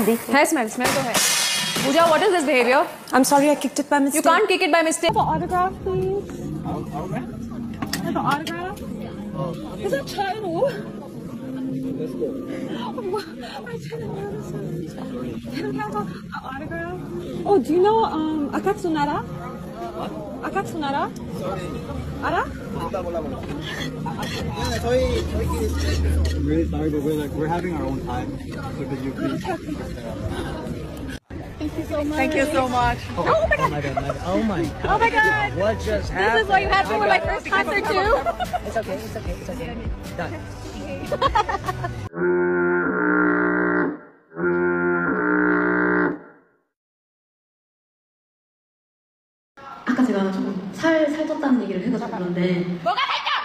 Hair smell, go ahead. Pooja, what is this behavior? I'm sorry, I kicked it by mistake. You can't kick it by mistake. Have an autograph, please. Autograph? Have an autograph? Is that Chino? Let's go. I didn't notice it. Can we have an autograph? Oh, do you know Akatsunara? What? Akatsunara? Sorry. 알아? I'm really sorry, but we're having our own time. So could you please? Thank you so much. Thank you so much. Oh my god. Oh my god. Oh my god. What just happened? This is what you had me with my first concert too. It's okay. Done. 아까 제가 조금 살 쪘다는 얘기를 해가지고 그런데 뭐가 살쪄?